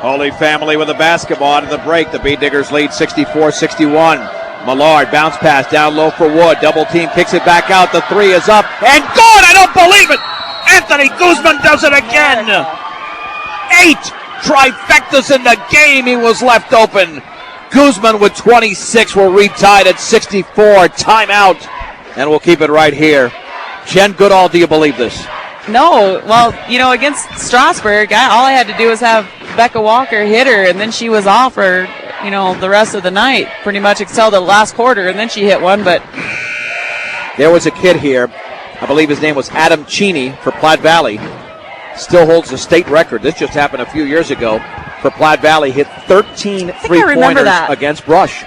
Holy Family with the basketball out of the break. The Bead Diggers lead 64-61. Millard, bounce pass down low for Wood. Double team, kicks it back out. The three is up and good. I don't believe it. Anthony Guzman does it again. 8 trifectas in the game. He was left open. Guzman with 26. We're retied at 64. Timeout. And we'll keep it right here. Jen Goodall, do you believe this? No. Well, against Strasburg, all I had to do was have Becca Walker hit her, and then she was off for, the rest of the night, pretty much until the last quarter, and then she hit one. But there was a kid here, I believe his name was Adam Cheney for Platte Valley, still holds the state record. This just happened a few years ago for Platte Valley, hit 13 three-pointers against Brush,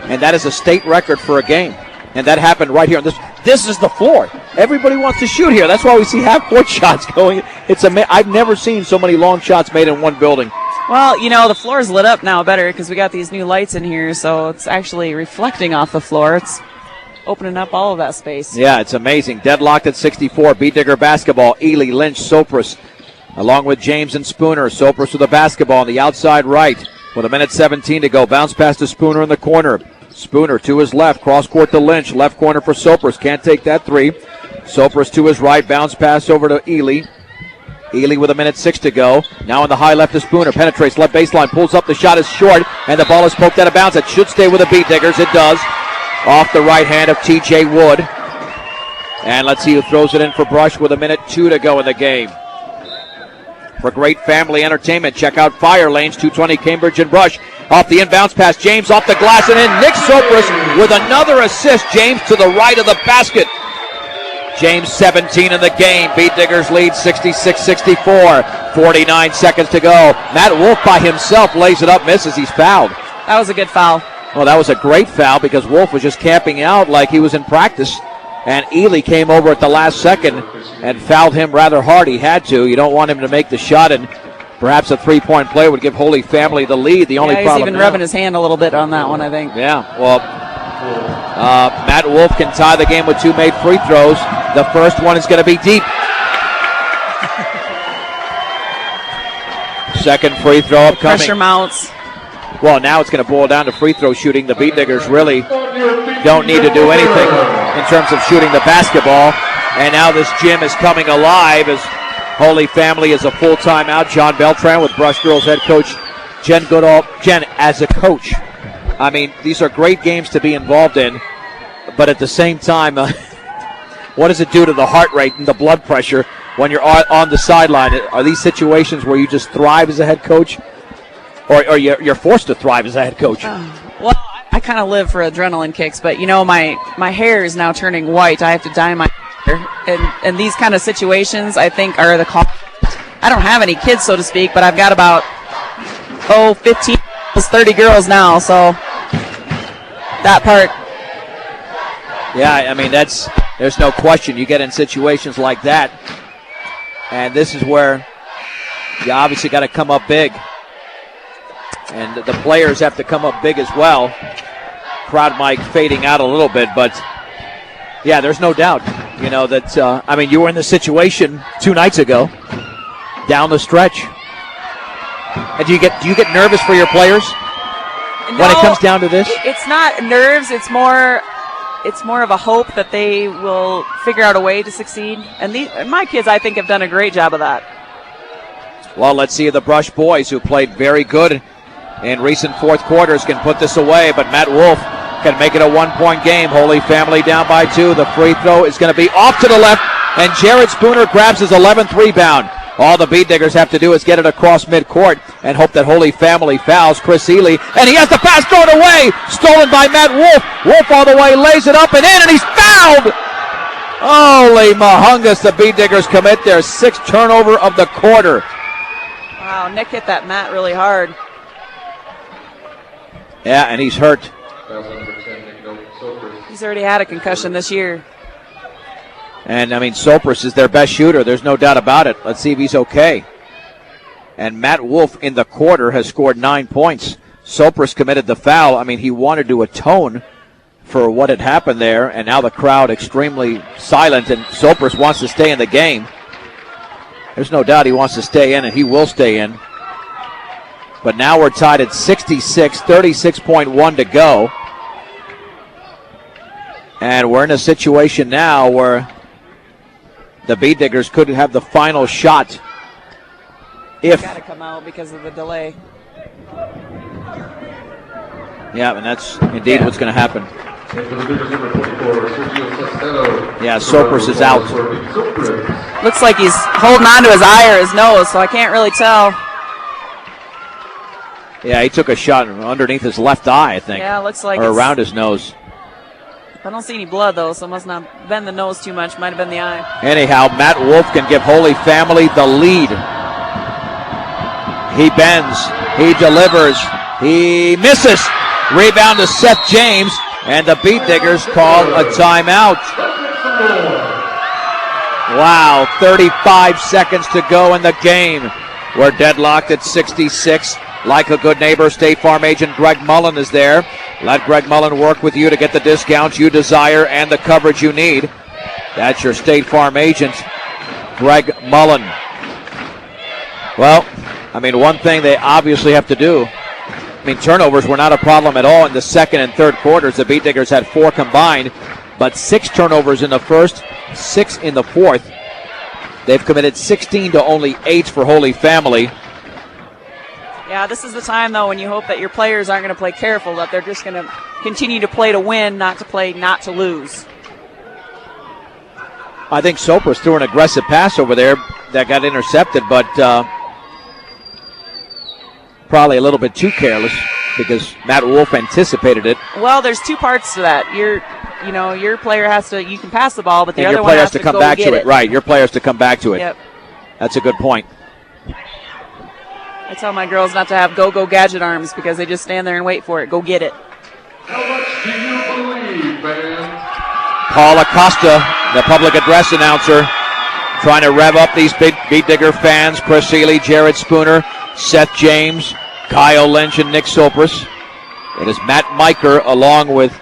and that is a state record for a game. And that happened right here. This is the floor. Everybody wants to shoot here. That's why we see half-court shots going. I've never seen so many long shots made in one building. Well, the floor's lit up now better because we got these new lights in here, so it's actually reflecting off the floor. It's opening up all of that space. Yeah, it's amazing. Deadlocked at 64. Bead Digger basketball. Ely, Lynch, Sopris, along with James and Spooner. Sopris with the basketball on the outside right with 1:17 to go. Bounce pass to Spooner in the corner. Spooner to his left, cross court to Lynch, left corner for Sopris, can't take that three. Sopris to his right, bounce pass over to Ely. Ely with 1:06 to go. Now in the high left to Spooner, penetrates left baseline, pulls up, the shot is short, and the ball is poked out of bounds. It should stay with the Bead Diggers, it does. Off the right hand of TJ Wood. And let's see who throws it in for Brush with 1:02 to go in the game. For great family entertainment, check out Fire Lanes, 220 Cambridge and Brush. Off the inbounds pass, James off the glass and in. Nick Sopris with another assist. James to the right of the basket. James 17 in the game. Bead Diggers lead 66-64. 49 seconds to go. Matt Wolf by himself lays it up, misses. He's fouled. That was a good foul. Well, that was a great foul because Wolf was just camping out like he was in practice. And Ely came over at the last second and fouled him rather hard. He had to. You don't want him to make the shot, and perhaps a three-point play would give Holy Family the lead. The only problem he's even rubbing his hand a little bit on that one, I think. Yeah, well, Matt Wolf can tie the game with 2 made free throws. The first one is going to be deep. Second free throw upcoming. Pressure mounts. Well, now it's going to boil down to free throw shooting. The Bead Diggers really don't need to do anything in terms of shooting the basketball. And now this gym is coming alive as Holy Family is a full timeout. John Beltran with Brush Girls head coach Jen Goodall. Jen, as a coach, I mean, these are great games to be involved in, but at the same time, what does it do to the heart rate and the blood pressure when you're on the sideline? Are these situations where you just thrive as a head coach, or you're forced to thrive as a head coach? Well, I kind of live for adrenaline kicks, but my hair is now turning white. I have to dye my hair, and these kind of situations, I think, are the call. I don't have any kids, so to speak, but I've got about 15, 30 girls now, so that part. Yeah, I mean, there's no question. You get in situations like that, and this is where you obviously got to come up big. And the players have to come up big as well. Crowd mic fading out a little bit, but yeah, there's no doubt, that, you were in this situation 2 nights ago, down the stretch. And do you get nervous for your players when it comes down to this? It's not nerves. It's more of a hope that they will figure out a way to succeed. And my kids, I think, have done a great job of that. Well, let's see if the Brush boys, who played very good in recent fourth quarters, can put this away. But Matt Wolf can make it a 1-point game. Holy Family down by 2. The free throw is going to be off to the left, and Jared Spooner grabs his 11th rebound. All the Bead Diggers have to do is get it across midcourt and hope that Holy Family fouls Chris Ely. And he has the pass thrown away. Stolen by Matt Wolf. Wolf all the way, lays it up and in, and he's fouled. Holy Mahungus, the Bead Diggers commit their 6th turnover of the quarter. Wow, Nick hit that mat really hard. Yeah, and he's hurt. He's already had a concussion this year. And, Sopris is their best shooter. There's no doubt about it. Let's see if he's okay. And Matt Wolf in the quarter has scored 9 points. Sopris committed the foul. He wanted to atone for what had happened there, and now the crowd extremely silent, and Sopris wants to stay in the game. There's no doubt he wants to stay in, and he will stay in. But now we're tied at 66, 36.1 to go. And we're in a situation now where the Beat Diggers could have the final shot if. Got to come out because of the delay. Yeah, and that's indeed what's going to happen. Yeah, Sopris is out. Looks like he's holding on to his eye or his nose, so I can't really tell. Yeah, he took a shot underneath his left eye, I think. Yeah, looks like or around his nose. I don't see any blood, though, so it must not have been the nose too much. Might have been the eye. Anyhow, Matt Wolf can give Holy Family the lead. He bends. He delivers. He misses. Rebound to Seth James, and the Beat Diggers call a timeout. Wow, 35 seconds to go in the game. We're deadlocked at 66. Like a good neighbor, State Farm agent Greg Mullen is there. Let Greg Mullen work with you to get the discounts you desire and the coverage you need. That's your State Farm agent, Greg Mullen. Well, I mean, one thing they obviously have to do, turnovers were not a problem at all in the second and third quarters. The Beat Diggers had 4 combined, but 6 turnovers in the first, 6 in the fourth. They've committed 16 to only 8 for Holy Family. Yeah, this is the time, though, when you hope that your players aren't going to play careful, that they're just going to continue to play to win, not to play not to lose. I think Sopris threw an aggressive pass over there that got intercepted, but probably a little bit too careless because Matt Wolf anticipated it. Well, there's 2 parts to that. Your player has to, you can pass the ball, but the and other one has to come go back get to it. Right, your player has to come back to it. Yep. That's a good point. I tell my girls not to have go-go gadget arms because they just stand there and wait for it. Go get it. How much do you believe, fans? Paul Acosta, the public address announcer, trying to rev up these big Beat Digger fans. Chris Ely, Jared Spooner, Seth James, Kyle Lynch, and Nick Sopris. It is Matt Miker along with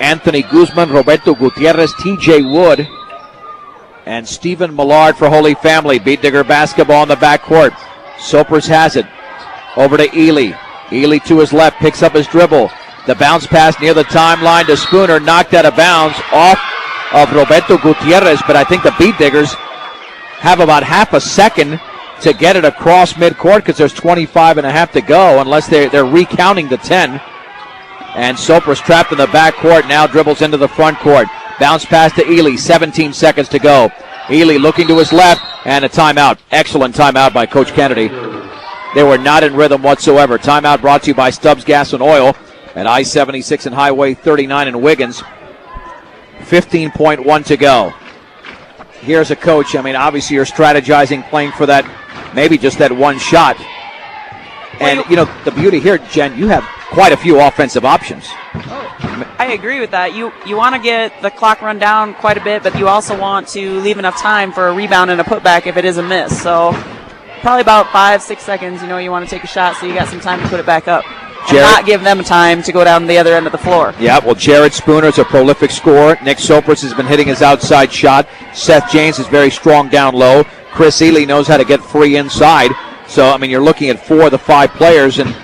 Anthony Guzman, Roberto Gutierrez, TJ Wood, and Stephen Millard for Holy Family. Beat Digger basketball in the backcourt. Sopris has it. Over to Ely. Ely to his left, picks up his dribble. The bounce pass near the timeline to Spooner, knocked out of bounds off of Roberto Gutierrez, but I think the Beat Diggers have about half a second to get it across midcourt because there's 25 and a half to go unless they're recounting the 10. And Sopris trapped in the backcourt, now dribbles into the front court. Bounce pass to Ely, 17 seconds to go. Ely looking to his left, and a timeout. Excellent timeout by Coach Kennedy. They were not in rhythm whatsoever. Timeout brought to you by Stubbs Gas and Oil at I-76 and Highway 39 in Wiggins. 15.1 to go. Here's a coach. Obviously you're strategizing, playing for that, maybe just that one shot. And, the beauty here, Jen, you have quite a few offensive options. I agree with that. You want to get the clock run down quite a bit, but you also want to leave enough time for a rebound and a putback if it is a miss. So probably about 5-6 seconds, you want to take a shot so you got some time to put it back up. And not give them time to go down the other end of the floor. Yeah, well, Jared Spooner is a prolific scorer. Nick Sopris has been hitting his outside shot. Seth James is very strong down low. Chris Ely knows how to get free inside. So, you're looking at 4 of the 5 players, and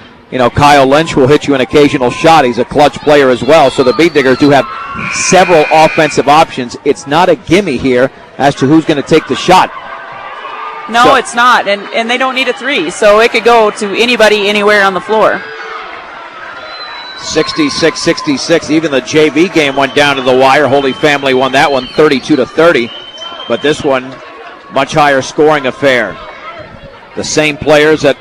Kyle Lynch will hit you an occasional shot. He's a clutch player as well. So the Beat Diggers do have several offensive options. It's not a gimme here as to who's going to take the shot. No, it's not. And they don't need a 3. So it could go to anybody, anywhere on the floor. 66-66. Even the JV game went down to the wire. Holy Family won that one 32-30. But this one, much higher scoring affair. The same players that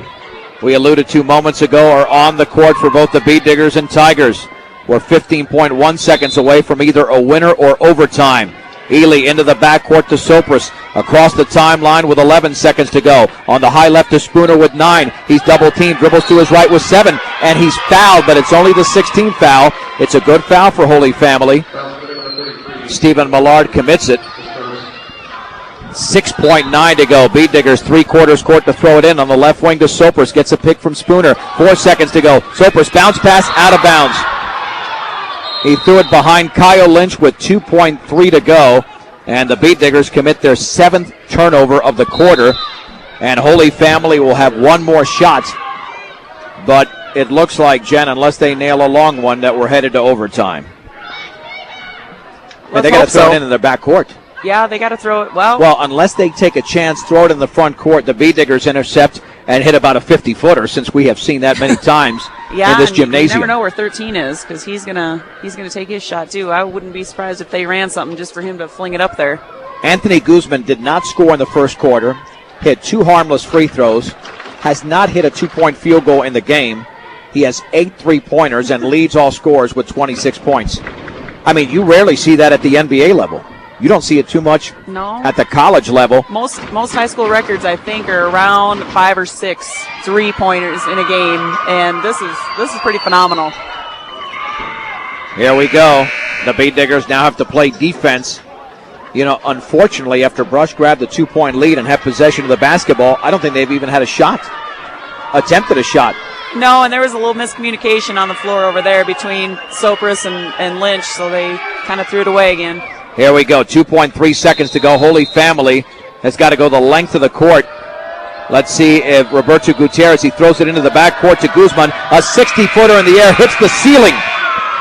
we alluded to moments ago are on the court for both the Beat Diggers and Tigers. We're 15.1 seconds away from either a winner or overtime. Ely into the backcourt to Sopris. Across the timeline with 11 seconds to go. On the high left to Spooner with 9. He's double teamed, dribbles to his right with 7. And he's fouled, but it's only the 16th foul. It's a good foul for Holy Family. Stephen Millard commits it. 6.9 to go. Beat Diggers 3/4 court to throw it in on the left wing to Sopris. Gets a pick from Spooner. 4 seconds to go. Sopris bounce pass out of bounds. He threw it behind Kyle Lynch with 2.3 to go. And the Beat Diggers commit their 7th turnover of the quarter. And Holy Family will have one more shot but it looks like, Jen, unless they nail a long one, that we're headed to overtime. And they got to throw it into their back court. Yeah, they got to throw it. Well, unless they take a chance, throw it in the front court, the B-Diggers intercept and hit about a 50-footer, since we have seen that many times in this gymnasium. You never know where 13 is, because he's gonna take his shot too. I wouldn't be surprised if they ran something just for him to fling it up there. Anthony Guzman did not score in the first quarter, hit 2 harmless free throws, has not hit a 2-point field goal in the game. He has 8 3-pointers and leads all scorers with 26 points. I mean, you rarely see that at the NBA level. You don't see it too much at the college level. Most high school records, I think, are around 5 or 6 3-pointers in a game, and this is pretty phenomenal. Here we go. The B-Diggers now have to play defense. You know, unfortunately, after Brush grabbed the 2-point lead and have possession of the basketball, I don't think they've even had a shot. Attempted a shot. No, and there was a little miscommunication on the floor over there between Sopris and Lynch, so they kind of threw it away again. Here we go. 2.3 seconds to go. Holy Family has got to go the length of the court. Let's see if Roberto Gutierrez, he throws it into the backcourt to Guzman. A 60-footer in the air, hits the ceiling.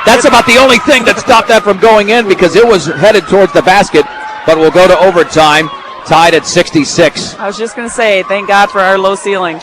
That's about the only thing that stopped that from going in, because it was headed towards the basket, but we'll go to overtime, tied at 66. I was just going to say, thank God for our low ceiling.